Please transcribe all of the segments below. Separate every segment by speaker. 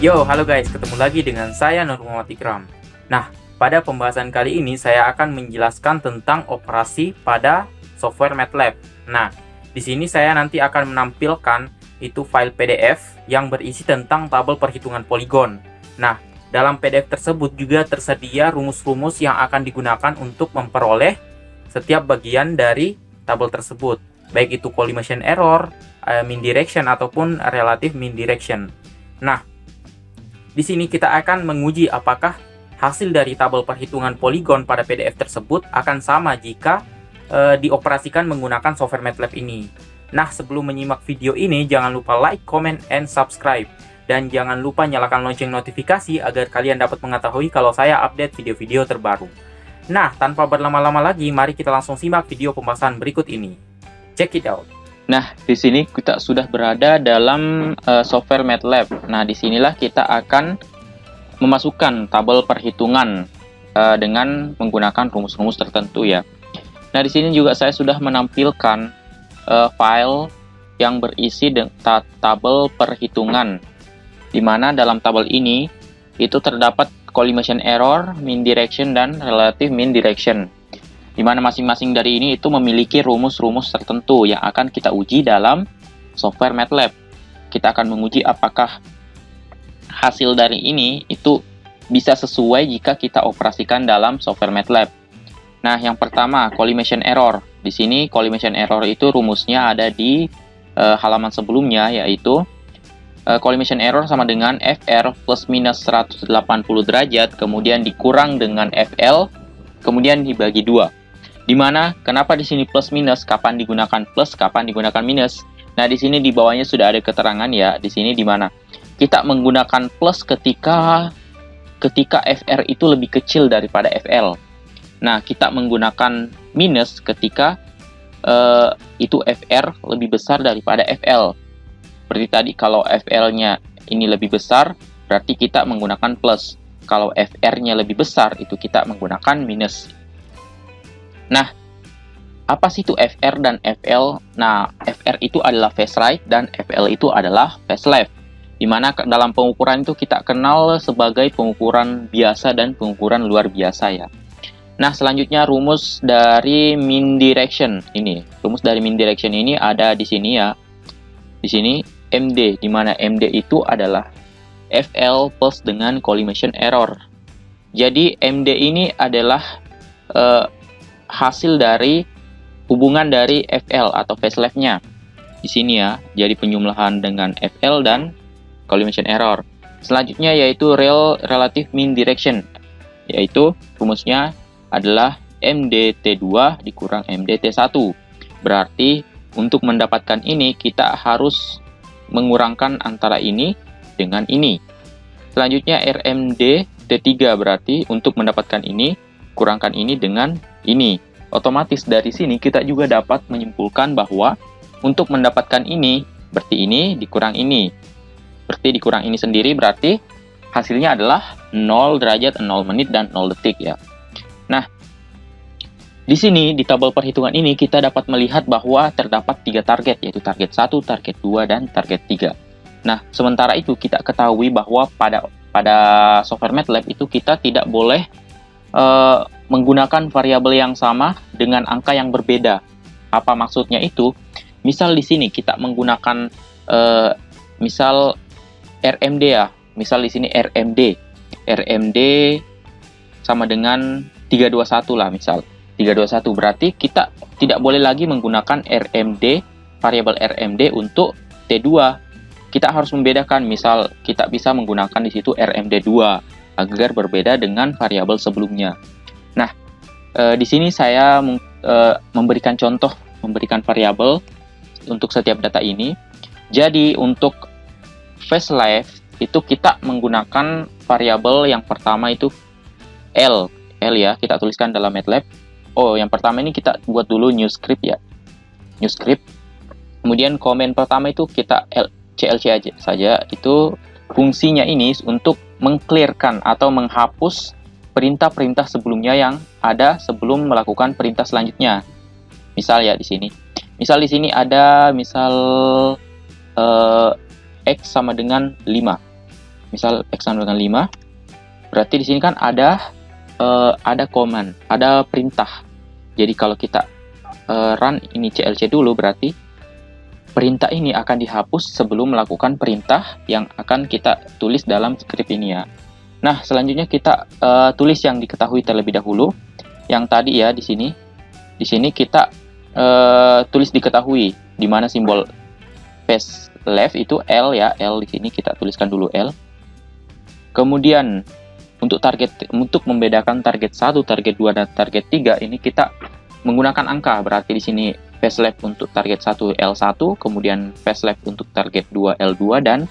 Speaker 1: Yo, halo guys, ketemu lagi dengan saya Nur Muhammad Ikram. Nah, pada pembahasan kali ini saya akan menjelaskan tentang operasi pada software MATLAB. Nah, di sini saya nanti akan menampilkan itu file PDF yang berisi tentang tabel perhitungan poligon. Nah, dalam PDF tersebut juga tersedia rumus-rumus yang akan digunakan untuk memperoleh setiap bagian dari tabel tersebut, baik itu collimation error, mean direction ataupun relative mean direction. Nah, di sini kita akan menguji apakah hasil dari tabel perhitungan poligon pada PDF tersebut akan sama jika dioperasikan menggunakan software MATLAB ini. Nah, sebelum menyimak video ini, jangan lupa like, comment, and subscribe. Dan jangan lupa nyalakan lonceng notifikasi agar kalian dapat mengetahui kalau saya update video-video terbaru. Nah, tanpa berlama-lama lagi, mari kita langsung simak video pembahasan berikut ini. Check it out.
Speaker 2: Nah, di sini kita sudah berada dalam software MATLAB. Nah, disinilah kita akan memasukkan tabel perhitungan dengan menggunakan rumus-rumus tertentu ya. Nah, di sini juga saya sudah menampilkan file yang berisi tabel perhitungan, di mana dalam tabel ini itu terdapat collimation error, mean direction, dan relative mean direction, di mana masing-masing dari ini itu memiliki rumus-rumus tertentu yang akan kita uji dalam software MATLAB. Kita akan menguji apakah hasil dari ini itu bisa sesuai jika kita operasikan dalam software MATLAB. Nah, yang pertama, collimation error. Di sini collimation error itu rumusnya ada di halaman sebelumnya, yaitu collimation error sama dengan FR plus minus 180 derajat, kemudian dikurang dengan FL, kemudian dibagi 2. Dimana kenapa di sini plus minus, kapan digunakan plus, kapan digunakan minus. Nah, di sini di bawahnya sudah ada keterangan ya. Di sini di mana kita menggunakan plus ketika FR itu lebih kecil daripada FL. Nah, kita menggunakan minus ketika itu FR lebih besar daripada FL. Seperti tadi, kalau FL-nya ini lebih besar, berarti kita menggunakan plus. Kalau FR-nya lebih besar, itu kita menggunakan minus. Nah, apa sih itu FR dan FL? Nah, FR itu adalah phase right dan FL itu adalah phase left. Dimana dalam pengukuran itu kita kenal sebagai pengukuran biasa dan pengukuran luar biasa ya. Nah, selanjutnya rumus dari mean direction ini. Rumus dari mean direction ini ada di sini ya. Di sini MD, dimana MD itu adalah FL plus dengan collimation error. Jadi MD ini adalah hasil dari hubungan dari FL atau phase left-nya di sini ya. Jadi penjumlahan dengan FL dan collimation error. Selanjutnya yaitu relative mean direction, yaitu rumusnya adalah MDT2 dikurang MDT1. Berarti untuk mendapatkan ini kita harus mengurangkan antara ini dengan ini. Selanjutnya RMD T3, berarti untuk mendapatkan ini kurangkan ini dengan ini. Otomatis dari sini kita juga dapat menyimpulkan bahwa untuk mendapatkan ini, berarti ini dikurang ini. Berarti dikurang ini sendiri, berarti hasilnya adalah 0 derajat, 0 menit, dan 0 detik ya. Nah, di sini di tabel perhitungan ini kita dapat melihat bahwa terdapat 3 target, yaitu target 1, target 2, dan target 3. Nah, sementara itu kita ketahui bahwa pada software MATLAB itu kita tidak boleh menggunakan variabel yang sama dengan angka yang berbeda. Apa maksudnya itu? Misal di sini kita menggunakan misal RMD ya. Misal di sini RMD sama dengan 321 lah misal. 321 berarti kita tidak boleh lagi menggunakan variabel RMD untuk T2. Kita harus membedakan, misal kita bisa menggunakan di situ RMD2 agar berbeda dengan variabel sebelumnya. Nah, di sini saya memberikan contoh, memberikan variabel untuk setiap data ini. Jadi untuk phase left itu kita menggunakan variabel yang pertama itu L ya, kita tuliskan dalam MATLAB. Oh, yang pertama ini kita buat dulu new script ya, new script. Kemudian komen pertama itu kita CLC aja saja, itu fungsinya ini untuk meng-clearkan atau menghapus perintah-perintah sebelumnya yang ada sebelum melakukan perintah selanjutnya. Misal ya di sini. Misal di sini ada misal X sama dengan 5. misal X sama dengan 5, berarti di sini kan ada command, ada perintah. Jadi kalau kita run ini CLC dulu, berarti perintah ini akan dihapus sebelum melakukan perintah yang akan kita tulis dalam script ini ya. Nah, selanjutnya kita tulis yang diketahui terlebih dahulu. Yang tadi ya di sini. Di sini kita tulis diketahui, di mana simbol face left itu L ya, L di sini kita tuliskan dulu L. Kemudian untuk membedakan target 1, target 2 dan target 3 ini kita menggunakan angka. Berarti di sini face left untuk target 1 L1, kemudian face left untuk target 2 L2 dan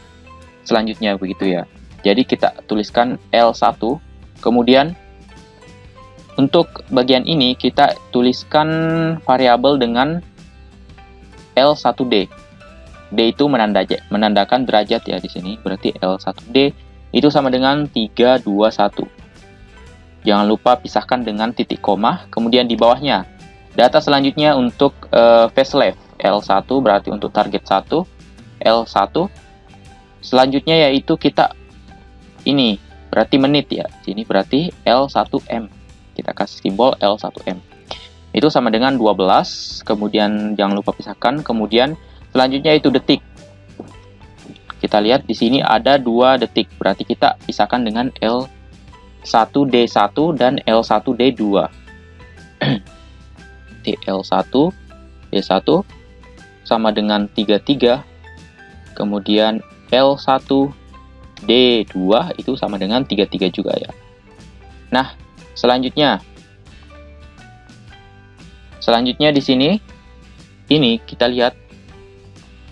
Speaker 2: selanjutnya begitu ya. Jadi kita tuliskan L1, kemudian untuk bagian ini kita tuliskan variabel dengan L1D. D itu menandakan derajat ya di sini. Berarti L1D itu sama dengan 321. Jangan lupa pisahkan dengan titik koma. Kemudian di bawahnya data selanjutnya untuk face left L1 berarti untuk target 1 L1. Selanjutnya yaitu kita ini berarti menit ya. Sini berarti L1M. Kita kasih simbol L1M. Itu sama dengan 12. Kemudian jangan lupa pisahkan. Kemudian selanjutnya itu detik. Kita lihat di sini ada 2 detik. Berarti kita pisahkan dengan L1D1 dan L1D2. L1D1 sama dengan 33. Kemudian L1D2 itu sama dengan 33 juga ya. Nah, selanjutnya di sini kita lihat,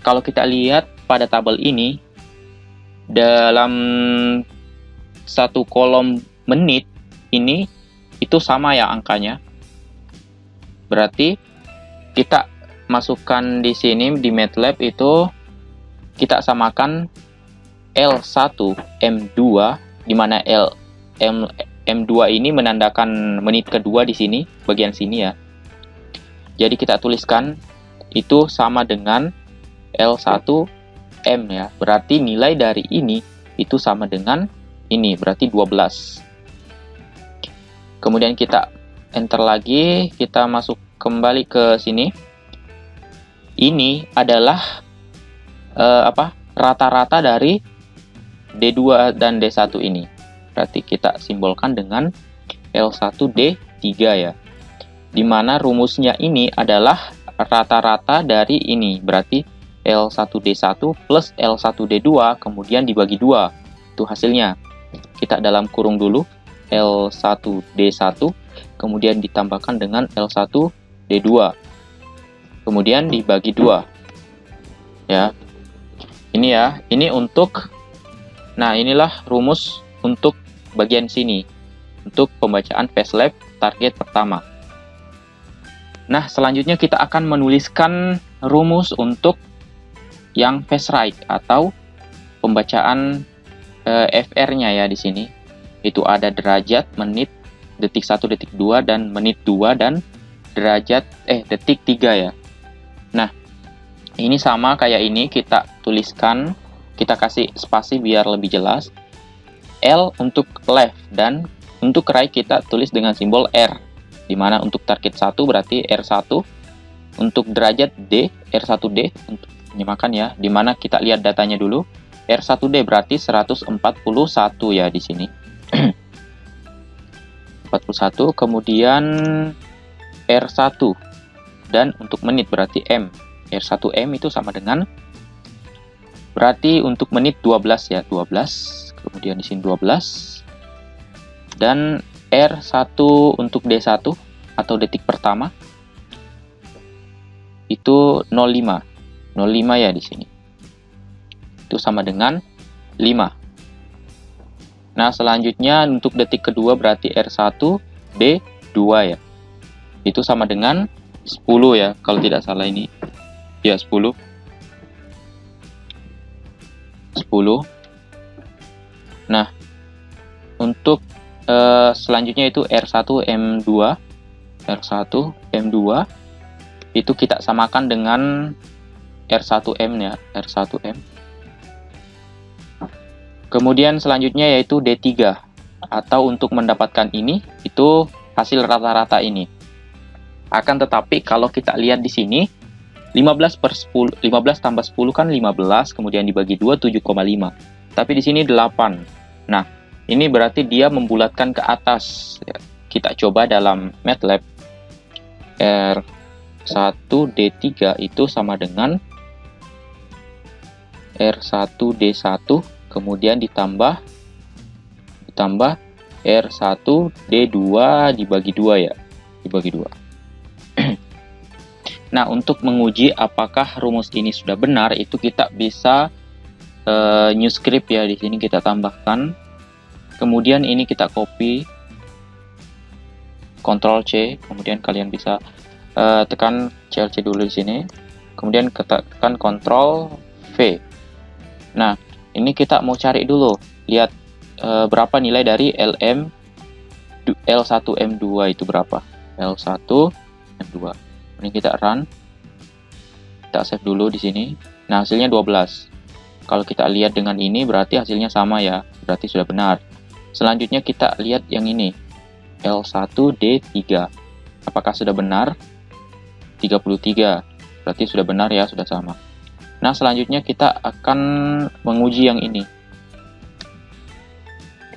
Speaker 2: kalau kita lihat pada tabel ini dalam satu kolom menit ini itu sama ya angkanya. Berarti kita masukkan di sini di MATLAB itu kita samakan L1 M2, di mana M2 ini menandakan menit kedua di sini, bagian sini ya. Jadi kita tuliskan itu sama dengan L1M ya. Berarti nilai dari ini itu sama dengan ini, berarti 12. Kemudian kita enter lagi, kita masuk kembali ke sini. Ini adalah rata-rata dari D2 dan D1 ini. Berarti kita simbolkan dengan L1D3 ya. Di mana rumusnya ini adalah rata-rata dari ini. Berarti L1D1 plus L1D2 kemudian dibagi 2. Itu hasilnya. Kita dalam kurung dulu L1D1 kemudian ditambahkan dengan L1D2. Kemudian dibagi 2. Ya. Ini ya, ini untuk, nah inilah rumus untuk bagian sini, untuk pembacaan face left target pertama. Nah, selanjutnya kita akan menuliskan rumus untuk yang face right atau pembacaan FR-nya ya di sini. Itu ada derajat, menit, detik 1, detik 2 dan menit 2 dan derajat detik 3 ya. Nah, ini sama kayak ini, kita tuliskan, kita kasih spasi biar lebih jelas. L untuk left dan untuk right kita tulis dengan simbol R. Dimana untuk target 1 berarti R1. Untuk derajat D, R1D untuk menyamakan ya. Dimana kita lihat datanya dulu. R1D berarti 141 ya di sini. 41, kemudian R1 dan untuk menit berarti M. R1M itu sama dengan, berarti untuk menit 12 ya, 12. Kemudian di sini 12. Dan R1 untuk D1 atau detik pertama itu 05. 05 ya di sini. Itu sama dengan 5. Nah, selanjutnya untuk detik kedua berarti R1D2 ya. Itu sama dengan 10 ya, kalau tidak salah ini. Ya, 10. Nah, untuk selanjutnya itu R1M2. R1M2 itu kita samakan dengan R1M ya, R1M. Kemudian selanjutnya yaitu D3, atau untuk mendapatkan ini itu hasil rata-rata ini. Akan tetapi kalau kita lihat di sini 15 tambah 10 kan 15, kemudian dibagi 2 7,5. Tapi di sini 8. Nah, ini berarti dia membulatkan ke atas. Kita coba dalam MATLAB R1D3 itu sama dengan R1D1 kemudian ditambah R1D2 dibagi 2 ya. Dibagi 2. Nah, untuk menguji apakah rumus ini sudah benar, itu kita bisa new script ya. Di sini kita tambahkan. Kemudian ini kita copy, Ctrl C, kemudian kalian bisa tekan CLC dulu di sini. Kemudian tekan Ctrl V. Nah, ini kita mau cari dulu, lihat berapa nilai dari L1M2 itu berapa. L1M2. Ini kita run, kita save dulu di sini. Nah, hasilnya 12. Kalau kita lihat dengan ini berarti hasilnya sama ya, berarti sudah benar. Selanjutnya kita lihat yang ini, L1D3. Apakah sudah benar? 33. Berarti sudah benar ya, sudah sama. Nah, selanjutnya kita akan menguji yang ini.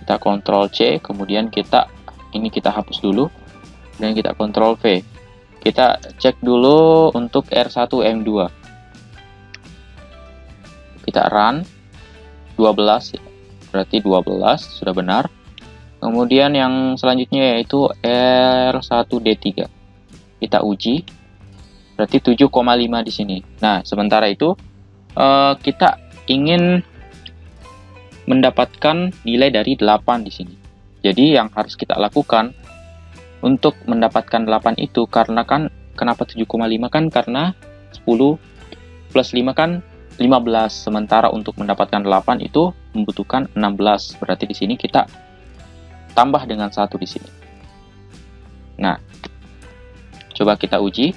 Speaker 2: Kita Ctrl C, kemudian kita hapus dulu, dan kita Ctrl V. Kita cek dulu untuk R1M2. Kita run 12, berarti 12 sudah benar. Kemudian yang selanjutnya yaitu R1D3. Kita uji, berarti 7,5 di sini. Nah, sementara itu kita ingin mendapatkan nilai dari 8 di sini. Jadi yang harus kita lakukan untuk mendapatkan 8 itu, karena kan kenapa 7,5 kan karena 10 plus 5 kan 15. Sementara untuk mendapatkan 8 itu membutuhkan 16. Berarti di sini kita tambah dengan 1 di sini. Nah, coba kita uji.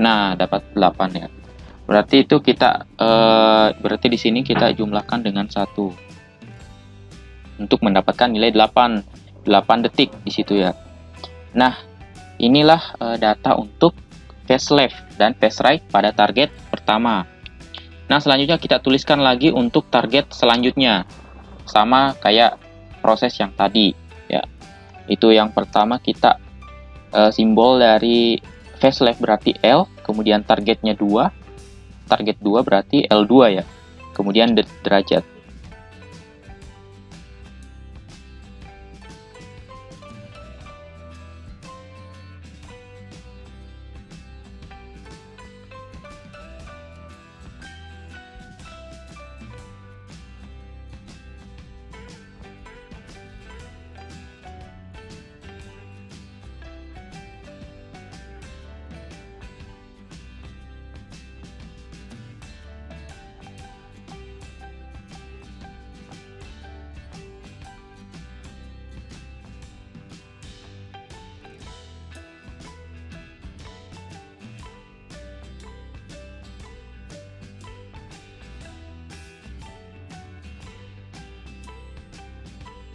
Speaker 2: Nah, dapat 8 ya. Berarti itu kita berarti di sini kita jumlahkan dengan 1 untuk mendapatkan nilai 8 detik di situ ya. Nah, inilah data untuk phase left dan phase right pada target pertama. Nah, selanjutnya kita tuliskan lagi untuk target selanjutnya. Sama kayak proses yang tadi ya. Itu yang pertama kita simbol dari phase left berarti L, kemudian targetnya 2. Target 2 berarti L2 ya. Kemudian derajat.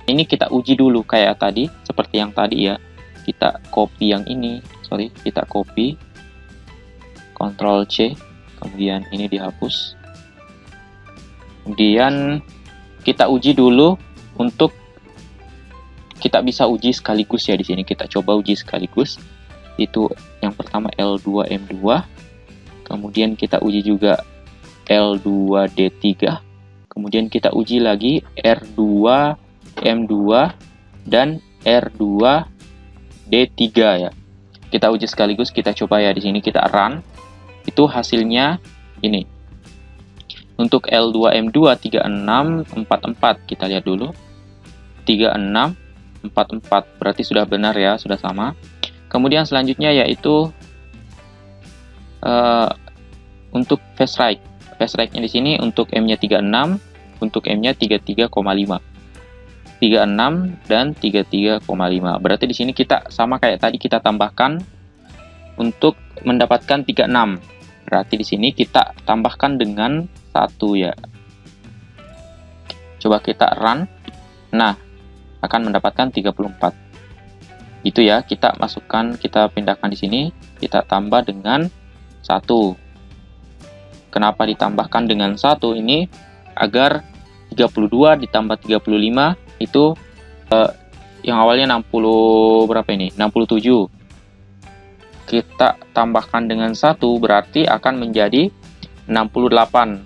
Speaker 2: Ini kita uji dulu kayak tadi, seperti yang tadi ya. Kita copy yang ini, kita copy, Ctrl C, kemudian ini dihapus. Kemudian kita uji dulu untuk kita bisa uji sekaligus ya di sini. Kita coba uji sekaligus. Itu yang pertama L2M2, kemudian kita uji juga L2D3, kemudian kita uji lagi R2M2 dan R2D3 ya. Kita uji sekaligus, kita coba ya di sini, kita run. Itu hasilnya ini. Untuk L2M2 3644, kita lihat dulu. 3644 berarti sudah benar ya, sudah sama. Kemudian selanjutnya yaitu untuk phase right. Phase right-nya di sini untuk M-nya 36, untuk M-nya 33,5. 36 dan 33,5. Berarti di sini kita sama kayak tadi, kita tambahkan untuk mendapatkan 36. Berarti di sini kita tambahkan dengan 1 ya. Coba kita run. Nah, akan mendapatkan 34. Itu ya, kita masukkan, kita pindahkan di sini, kita tambah dengan 1. Kenapa ditambahkan dengan 1 ini? Agar 32 ditambah 35 itu yang awalnya 60 berapa ini? 67. Kita tambahkan dengan 1 berarti akan menjadi 68.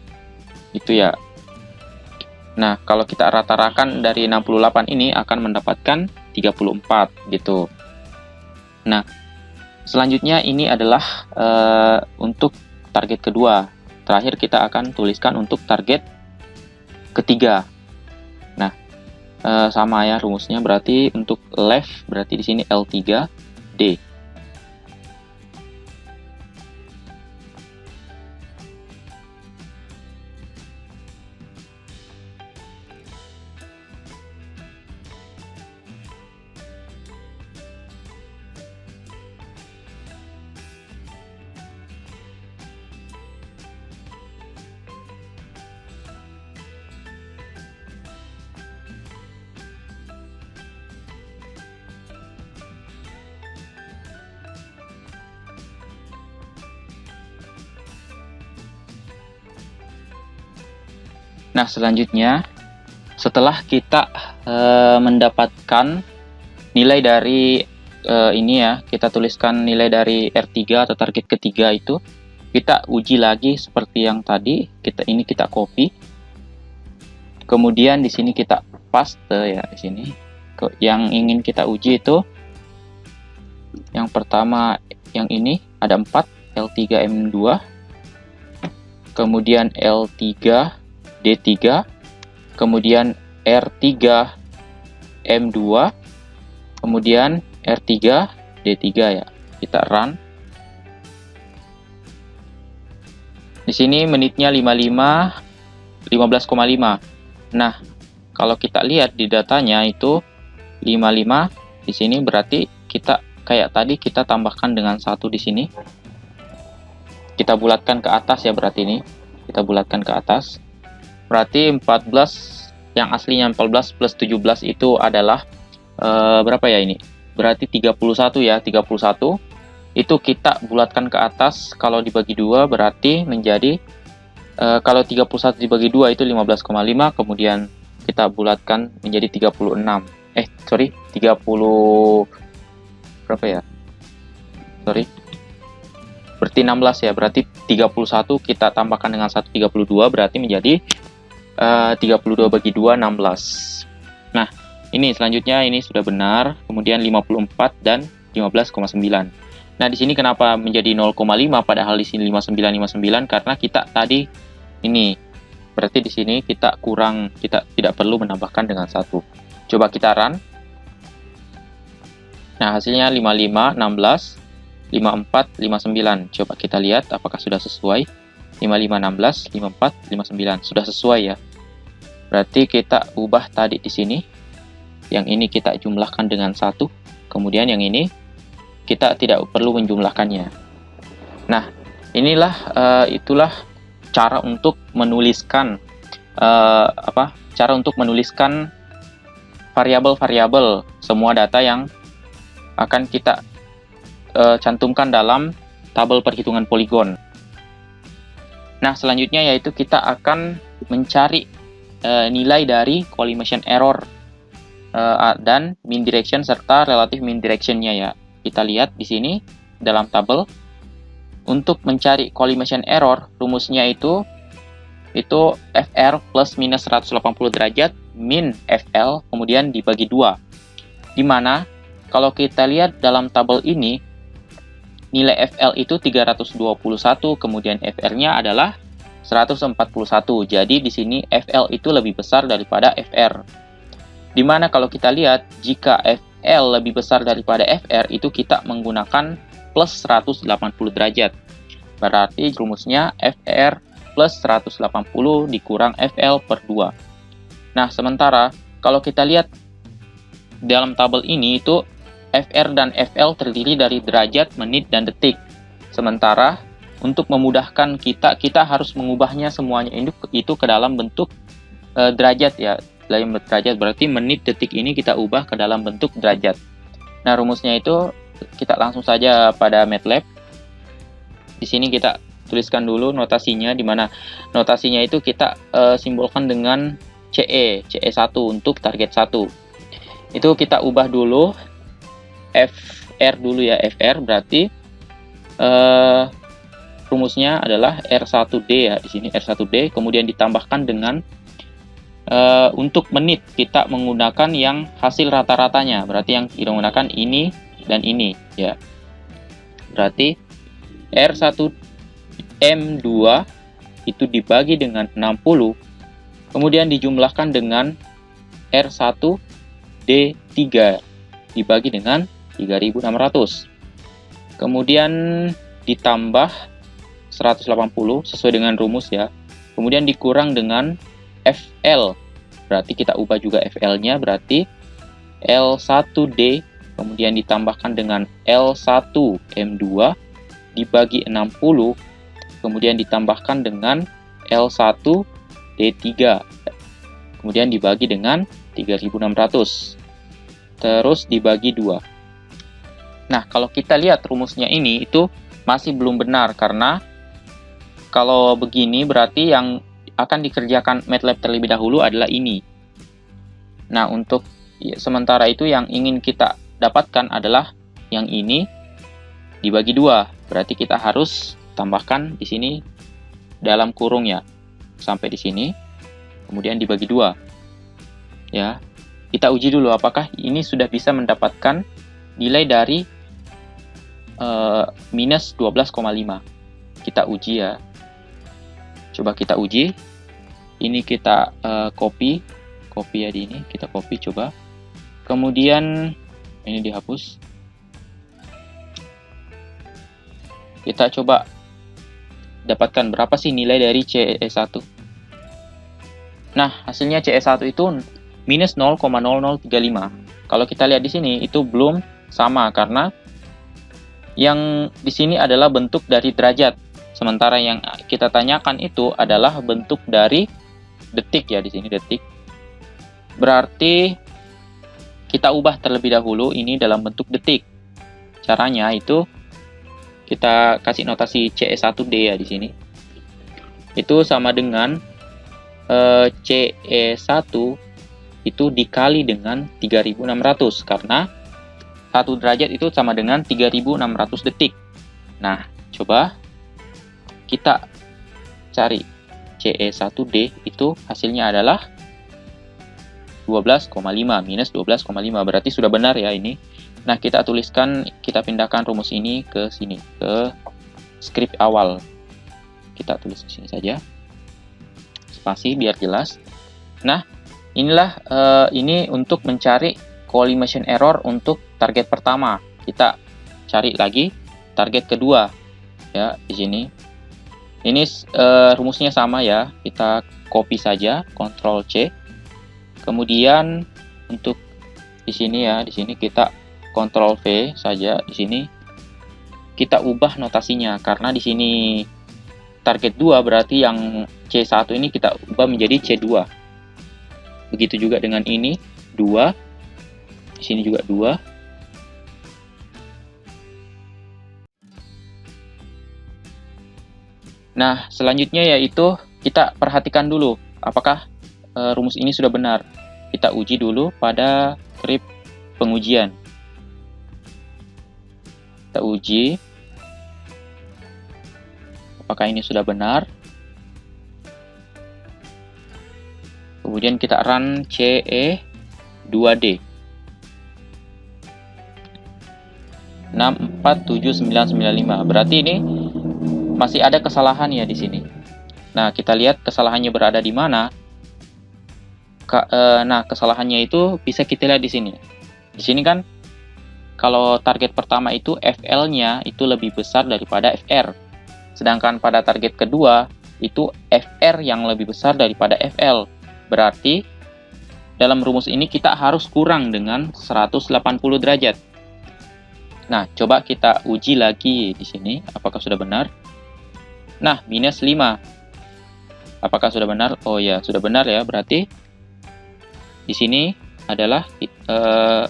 Speaker 2: Itu ya. Nah, kalau kita rata-rakan dari 68 ini akan mendapatkan 34 gitu. Nah, selanjutnya ini adalah untuk target kedua. Terakhir kita akan tuliskan untuk target ketiga. Nah, sama ya rumusnya, berarti untuk left berarti di sini L3D. Nah, selanjutnya setelah kita mendapatkan nilai dari ini ya, kita tuliskan nilai dari R3 atau target ketiga itu, kita uji lagi seperti yang tadi. Kita copy. Kemudian di sini kita paste ya di sini. Yang ingin kita uji itu yang pertama yang ini ada 4 L3M2. Kemudian L3 D3, kemudian R3 M2, kemudian R3 D3 ya. Kita run. Di sini menitnya 15,5. Nah, kalau kita lihat di datanya itu 55 di sini, berarti kita kayak tadi kita tambahkan dengan 1 di sini. Kita bulatkan ke atas ya, berarti ini. Kita bulatkan ke atas. Berarti 14, yang aslinya 14 plus 17 itu adalah berapa ya ini? Berarti 31 ya, 31. Itu kita bulatkan ke atas, kalau dibagi 2 berarti menjadi, kalau 31 dibagi 2 itu 15,5, kemudian kita bulatkan menjadi 36. 30, berapa ya? Berarti 16 ya, berarti 31 kita tambahkan dengan 1, 32, berarti menjadi 32 bagi 2, 16. Nah, ini selanjutnya ini sudah benar, kemudian 54 dan 15,9. Nah, di sini kenapa menjadi 0,5 padahal di sini 59, karena kita tadi ini berarti di sini kita kurang, kita tidak perlu menambahkan dengan 1. Coba kita run. Nah, hasilnya 55, 16, 54, 59. Coba kita lihat apakah sudah sesuai. 55, 16, 54, 59. Sudah sesuai ya. Berarti kita ubah tadi di sini. Yang ini kita jumlahkan dengan 1. Kemudian yang ini kita tidak perlu menjumlahkannya. Nah, itulah cara untuk menuliskan variabel-variabel semua data yang akan kita cantumkan dalam tabel perhitungan poligon. Nah, selanjutnya yaitu kita akan mencari nilai dari collimation error dan mean direction serta relative mean direction-nya ya. Kita lihat di sini dalam tabel. Untuk mencari collimation error, rumusnya itu FR plus minus 180 derajat min FL kemudian dibagi 2. Dimana kalau kita lihat dalam tabel ini, nilai FL itu 321, kemudian FR-nya adalah 141. Jadi di sini FL itu lebih besar daripada FR. Dimana kalau kita lihat, jika FL lebih besar daripada FR, itu kita menggunakan plus 180 derajat. Berarti rumusnya FR plus 180 dikurang FL per 2. Nah, sementara kalau kita lihat dalam tabel ini itu FR dan FL terdiri dari derajat, menit, dan detik. Sementara untuk memudahkan kita harus mengubahnya semuanya itu ke dalam bentuk derajat ya. Dalam derajat berarti menit detik ini kita ubah ke dalam bentuk derajat. Nah, rumusnya itu kita langsung saja pada MATLAB. Di sini kita tuliskan dulu notasinya, di mana notasinya itu kita simbolkan dengan CE1 untuk target 1. Itu kita ubah dulu FR dulu ya, FR berarti rumusnya adalah R1D ya, di sini R1D, kemudian ditambahkan dengan untuk menit kita menggunakan yang hasil rata-ratanya, berarti yang kita menggunakan ini dan ini ya. Berarti R1M2 itu dibagi dengan 60, kemudian dijumlahkan dengan R1D3 dibagi dengan 3600. Kemudian ditambah 180 sesuai dengan rumus ya. Kemudian dikurang dengan FL. Berarti kita ubah juga FL-nya, berarti L1D kemudian ditambahkan dengan L1M2 dibagi 60, kemudian ditambahkan dengan L1D3 kemudian dibagi dengan 3600, terus dibagi 2. Nah, kalau kita lihat rumusnya ini itu masih belum benar, karena kalau begini berarti yang akan dikerjakan MATLAB terlebih dahulu adalah ini. Nah, untuk sementara itu yang ingin kita dapatkan adalah yang ini dibagi 2. Berarti kita harus tambahkan di sini dalam kurungnya sampai di sini, kemudian dibagi 2. Ya. Kita uji dulu apakah ini sudah bisa mendapatkan nilai dari minus 12,5. Kita uji ya. Coba kita uji. Ini kita copy ya, di ini kita copy coba. Kemudian ini dihapus. Kita coba dapatkan berapa sih nilai dari CE1. Nah, hasilnya CE1 itu minus 0,0035. Kalau kita lihat di sini itu belum sama, karena yang di sini adalah bentuk dari derajat. Sementara yang kita tanyakan itu adalah bentuk dari detik ya, di sini detik. Berarti kita ubah terlebih dahulu ini dalam bentuk detik. Caranya itu kita kasih notasi CE1D ya di sini. Itu sama dengan CE1 itu dikali dengan 3600, karena 1 derajat itu sama dengan 3600 detik. Nah, coba kita cari CE1D, itu hasilnya adalah 12,5, minus 12,5, berarti sudah benar ya ini. Nah, kita tuliskan, kita pindahkan rumus ini ke sini, ke script awal. Kita tulis di sini saja, spasi biar jelas. Nah, inilah ini untuk mencari collimation error untuk target pertama. Kita cari lagi target kedua ya di sini. Ini rumusnya sama ya, kita copy saja, Ctrl C. Kemudian untuk di sini ya, di sini kita Ctrl V saja. Di sini kita ubah notasinya, karena di sini target 2 berarti yang C1 ini kita ubah menjadi C2. Begitu juga dengan ini 2. Di sini juga 2. Nah, selanjutnya yaitu kita perhatikan dulu apakah rumus ini sudah benar. Kita uji dulu pada script pengujian. Kita uji apakah ini sudah benar. Kemudian kita run CE2D 647995. Berarti ini masih ada kesalahan ya di sini. Nah, kita lihat kesalahannya berada di mana. Nah, kesalahannya itu bisa kita lihat di sini. Di sini kan kalau target pertama itu FL-nya itu lebih besar daripada FR. Sedangkan pada target kedua itu FR yang lebih besar daripada FL. Berarti dalam rumus ini kita harus kurang dengan 180 derajat. Nah, coba kita uji lagi di sini apakah sudah benar. Nah, minus 5. Apakah sudah benar? Oh ya, sudah benar ya. Berarti di sini adalah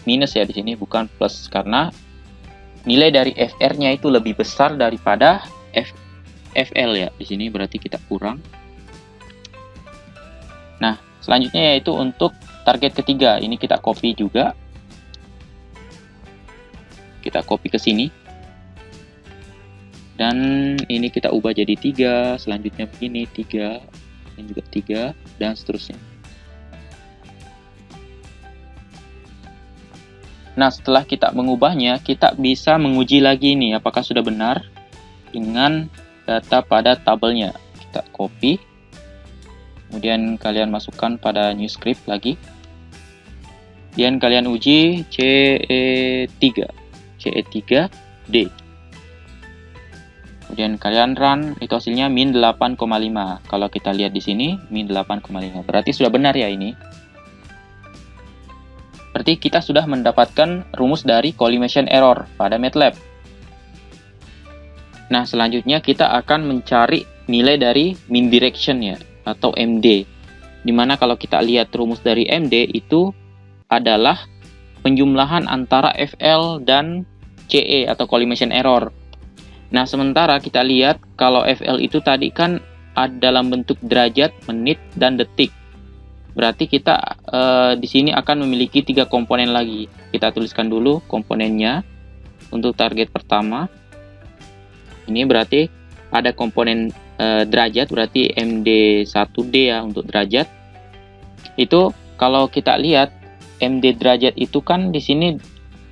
Speaker 2: minus ya, di sini bukan plus, karena nilai dari FR-nya itu lebih besar daripada FL ya. Di sini berarti kita kurang. Nah, selanjutnya yaitu untuk target ketiga. Ini kita copy juga. Kita copy ke sini. Dan ini kita ubah jadi 3, selanjutnya begini 3, dan juga 3, dan seterusnya. Nah, setelah kita mengubahnya, kita bisa menguji lagi nih apakah sudah benar dengan data pada tabelnya. Kita copy, kemudian kalian masukkan pada new script lagi. Kemudian kalian uji CE3D. Kemudian kalian run, itu hasilnya min 8,5. Kalau kita lihat di sini, min 8,5. Berarti sudah benar ya ini. Berarti kita sudah mendapatkan rumus dari collimation error pada MATLAB. Nah, selanjutnya kita akan mencari nilai dari mean direction ya, atau MD. Dimana kalau kita lihat rumus dari MD itu adalah penjumlahan antara FL dan CE atau collimation error. Nah, sementara kita lihat kalau FL itu tadi kan ada dalam bentuk derajat, menit, dan detik. Berarti kita di sini akan memiliki 3 komponen lagi. Kita tuliskan dulu komponennya untuk target pertama. Ini berarti ada komponen derajat, berarti MD1D ya untuk derajat. Itu kalau kita lihat MD derajat itu kan di sini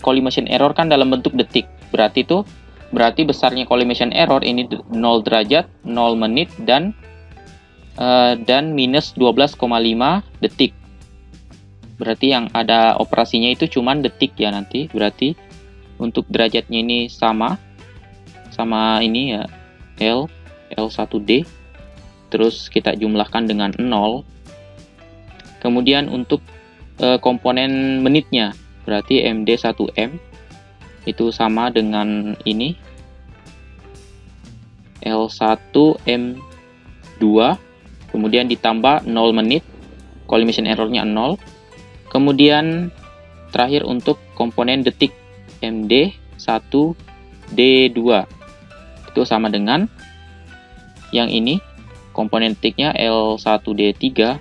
Speaker 2: collimation error kan dalam bentuk detik. Berarti besarnya collimation error ini 0 derajat, 0 menit, dan minus 12,5 detik. Berarti yang ada operasinya itu cuman detik ya nanti. Berarti untuk derajatnya ini sama ini ya, L1D. Terus kita jumlahkan dengan 0. Kemudian untuk komponen menitnya, berarti MD1M itu sama dengan ini, L1M2. Kemudian ditambah 0 menit, collimation errornya 0. Kemudian terakhir untuk komponen detik, MD1D2. Itu sama dengan yang ini, komponen detiknya L1D3,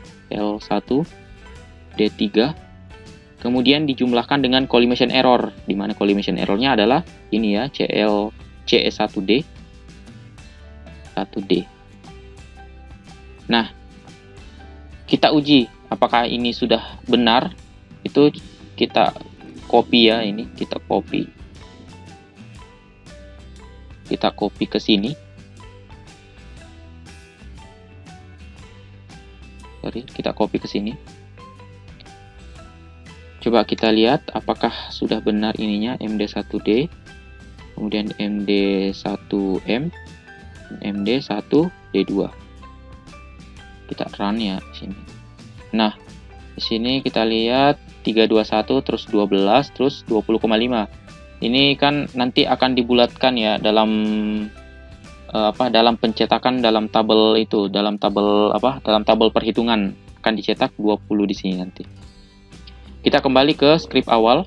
Speaker 2: kemudian dijumlahkan dengan collimation error, di mana collimation errornya adalah ini ya, CE1D. Nah, kita uji apakah ini sudah benar. Itu kita copy ya, ini kita copy ke sini. Kita copy ke sini. Coba kita lihat apakah sudah benar ininya, MD1D, kemudian MD1M, MD1D2. Kita run ya di sini. Nah, di sini kita lihat 321 terus 12 terus 20,5. Ini kan nanti akan dibulatkan ya dalam dalam pencetakan dalam tabel itu, dalam tabel perhitungan akan dicetak 20 di sini nanti. Kita kembali ke script awal.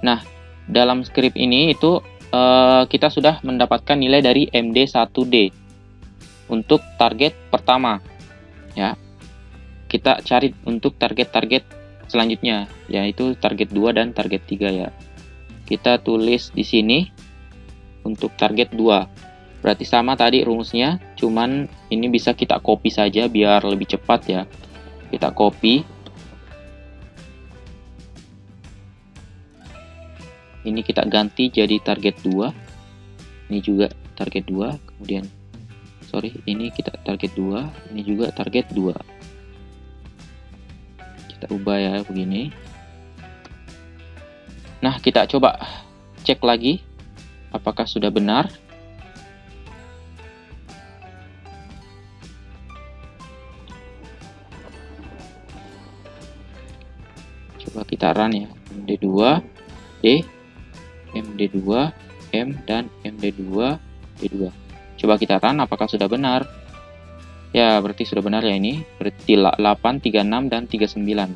Speaker 2: Nah, dalam script ini itu kita sudah mendapatkan nilai dari MD1D untuk target pertama ya. Kita cari untuk target-target selanjutnya, yaitu target 2 dan target 3 ya. Kita tulis di sini untuk target 2. Berarti sama tadi rumusnya, cuman ini bisa kita copy saja biar lebih cepat ya. Kita copy. Ini kita ganti jadi target 2. Ini juga target 2, kemudian ini kita target 2, ini juga target 2. Kita ubah ya begini. Nah, kita coba cek lagi apakah sudah benar. Coba kita run ya, MD2 D, MD2 M, dan MD2 D2. Coba kita run apakah sudah benar. Ya, berarti sudah benar ya ini. Berarti 8, 36, dan 39.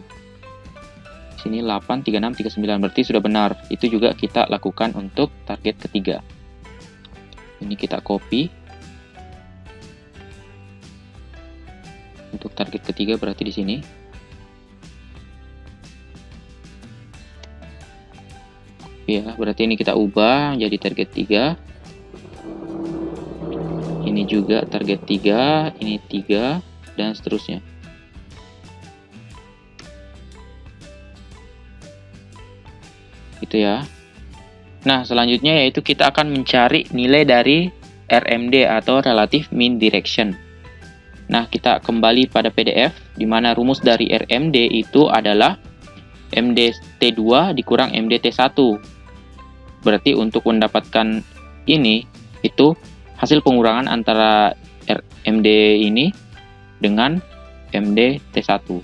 Speaker 2: Sini 8, 36, 39. Berarti sudah benar. Itu juga kita lakukan untuk target ketiga. Ini kita copy. Untuk target ketiga berarti di sini. Ya, berarti ini kita ubah menjadi target 3. Ini juga target 3, ini 3, dan seterusnya. Gitu ya. Nah, selanjutnya yaitu kita akan mencari nilai dari RMD atau Relative Mean Direction. Nah, kita kembali pada PDF, di mana rumus dari RMD itu adalah MDT2 dikurang MDT1. Berarti untuk mendapatkan ini, itu hasil pengurangan antara RMD ini dengan MDT1.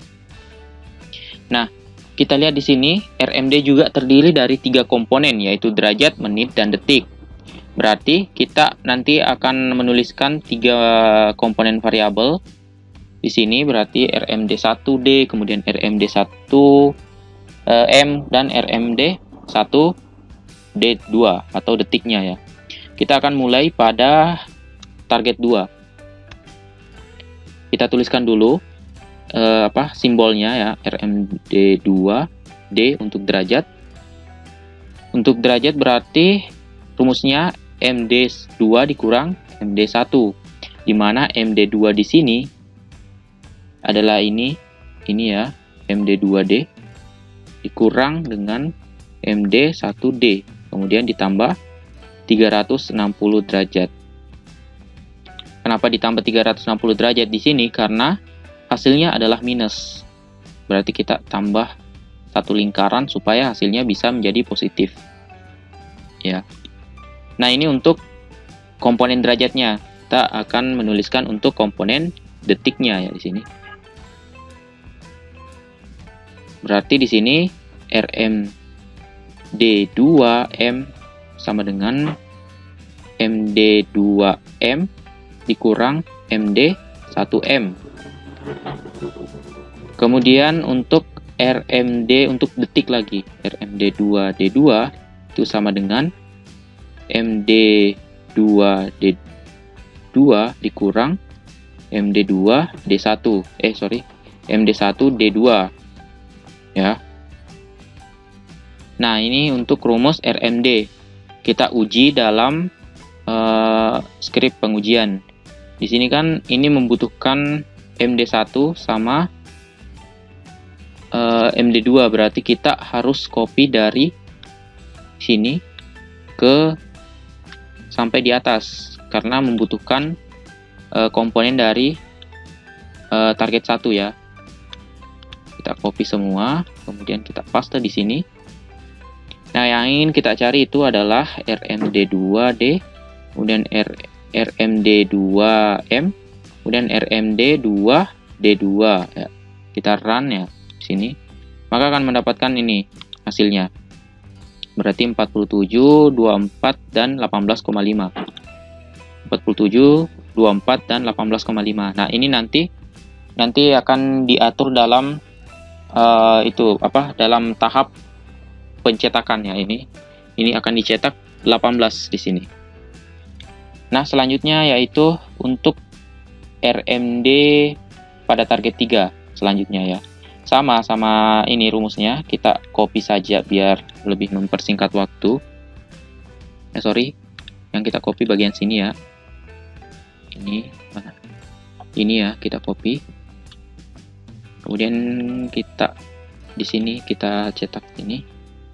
Speaker 2: Nah, kita lihat di sini, RMD juga terdiri dari 3 komponen, yaitu derajat, menit, dan detik. Berarti kita nanti akan menuliskan 3 komponen variabel. Di sini berarti RMD1D, kemudian RMD1M, dan RMD1D2 atau detiknya ya. Kita akan mulai pada target 2. Kita tuliskan dulu simbolnya ya, RMD2D untuk derajat. Untuk derajat berarti rumusnya MD2 dikurang MD1, di mana MD2 di sini adalah ini ya, MD2D dikurang dengan MD1D, kemudian ditambah 360 derajat. Kenapa ditambah 360 derajat di sini? Karena hasilnya adalah minus. Berarti kita tambah satu lingkaran supaya hasilnya bisa menjadi positif. Ya. Nah, ini untuk komponen derajatnya. Kita akan menuliskan untuk komponen detiknya ya di sini. Berarti di sini RMD2M sama dengan MD2M dikurang MD1M. Kemudian untuk RMD untuk detik lagi, RMD2D2 itu sama dengan MD2D2 dikurang MD2D1. MD1D2 ya. Nah, ini untuk rumus RMD. Kita uji dalam skrip pengujian. Di sini kan ini membutuhkan MD1 sama MD2, berarti kita harus copy dari sini ke sampai di atas karena membutuhkan komponen dari target 1 ya. Kita copy semua, kemudian kita paste di sini. Nah, yang ingin kita cari itu adalah RMD2D, kemudian RMD2M, kemudian RMD2D2 ya. Kita run ya di sini. Maka akan mendapatkan ini hasilnya. Berarti 47, 24 dan 18,5. 47, 24 dan 18,5. Nah, ini nanti akan diatur dalam dalam tahap pencetakan ya ini. Ini akan dicetak 18 di sini. Nah, selanjutnya yaitu untuk RMD pada target 3 selanjutnya ya. Sama ini rumusnya, kita copy saja biar lebih mempersingkat waktu. Yang kita copy bagian sini ya. Ini ya, kita copy. Kemudian kita di sini kita cetak ini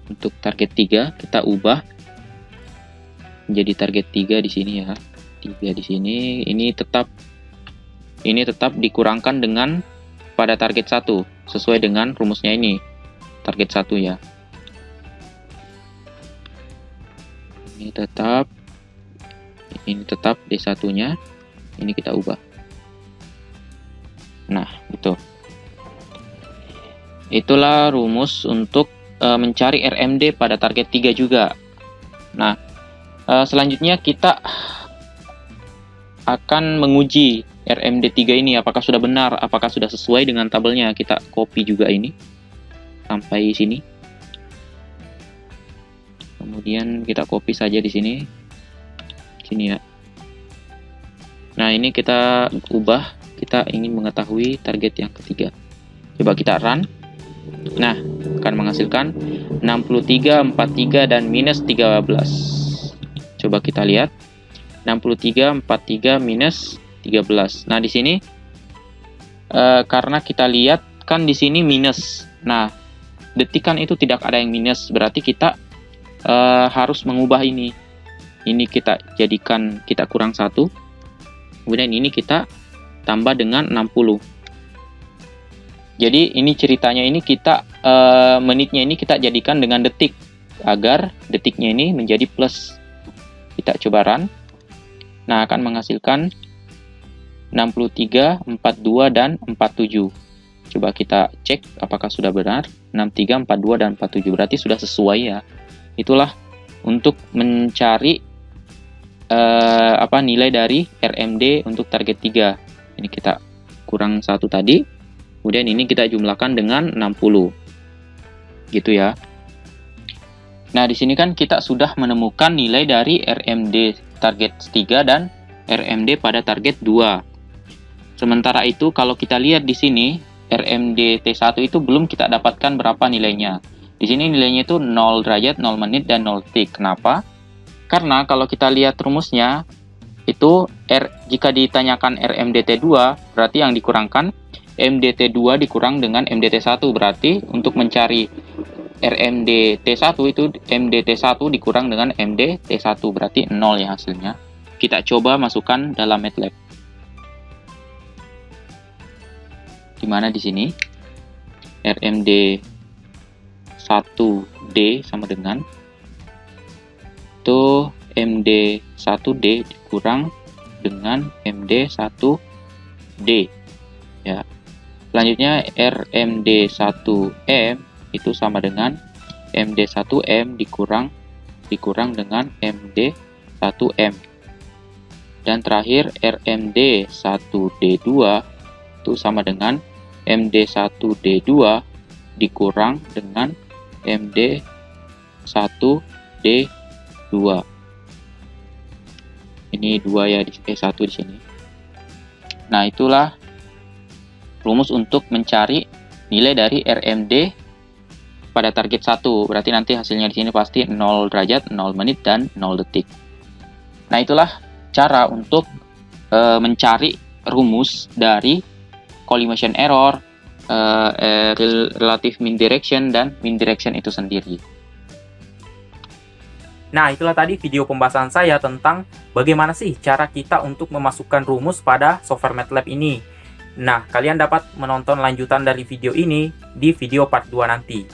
Speaker 2: untuk target 3, kita ubah menjadi target 3 di sini ya. 3 di sini, ini tetap dikurangkan dengan pada target 1 sesuai dengan rumusnya ini. Target 1 ya. Ini tetap D1-nya. Ini kita ubah. Nah, itu. Itulah rumus untuk mencari RMD pada target 3 juga. Nah, selanjutnya kita akan menguji RMD3 ini apakah sudah benar, apakah sudah sesuai dengan tabelnya. Kita copy juga ini sampai sini. Kemudian kita copy saja di sini. Sini ya. Nah, ini kita ubah, kita ingin mengetahui target yang ketiga. Coba kita run. Nah, akan menghasilkan 63, 43 dan minus 13. Coba kita lihat. 63, 43 minus 13. Nah, di sini karena kita lihat kan di sini minus. Nah, detikan itu tidak ada yang minus, berarti kita harus mengubah ini. Ini kita jadikan, kita kurang 1. Kemudian ini kita tambah dengan 60. Jadi ini ceritanya, ini kita menitnya ini kita jadikan dengan detik agar detiknya ini menjadi plus. Kita coba run. Nah, akan menghasilkan 63, 42 dan 47. Coba kita cek apakah sudah benar. 63, 42 dan 47 berarti sudah sesuai ya. Itulah untuk mencari nilai dari RMD untuk target 3. Ini kita kurang 1 tadi. Kemudian ini kita jumlahkan dengan 60. Gitu ya. Nah, di sini kan kita sudah menemukan nilai dari RMD target 3 dan RMD pada target 2. Sementara itu kalau kita lihat di sini RMD T1 itu belum kita dapatkan berapa nilainya. Di sini nilainya itu 0 derajat, 0 menit dan 0 detik. Kenapa? Karena kalau kita lihat rumusnya itu jika ditanyakan RMDT2 berarti yang dikurangkan MDT2 dikurang dengan MDT1, berarti untuk mencari RMDT1 itu MDT1 dikurang dengan MDT1, berarti 0 ya hasilnya. Kita coba masukkan dalam MATLAB. Di mana di sini RMD1D sama dengan itu MD1D dikurang dengan MD1D ya. Selanjutnya RMD1M itu sama dengan MD1M dikurang dengan MD1M. Dan terakhir RMD1D2 itu sama dengan MD1D2 dikurang dengan MD1D2. Ini 2 ya, di 1 di sini. Nah, itulah rumus untuk mencari nilai dari RMD pada target 1. Berarti nanti hasilnya di sini pasti 0 derajat, 0 menit dan 0 detik. Nah, itulah cara untuk mencari rumus dari collimation error, relative mean direction dan mean direction itu sendiri.
Speaker 1: Nah, itulah tadi video pembahasan saya tentang bagaimana sih cara kita untuk memasukkan rumus pada software MATLAB ini. Nah, kalian dapat menonton lanjutan dari video ini di video part 2 nanti.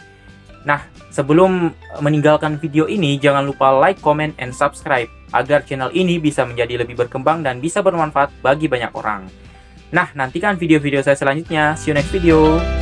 Speaker 1: Nah, sebelum meninggalkan video ini, jangan lupa like, comment, and subscribe agar channel ini bisa menjadi lebih berkembang dan bisa bermanfaat bagi banyak orang. Nah, nantikan video-video saya selanjutnya. See you next video.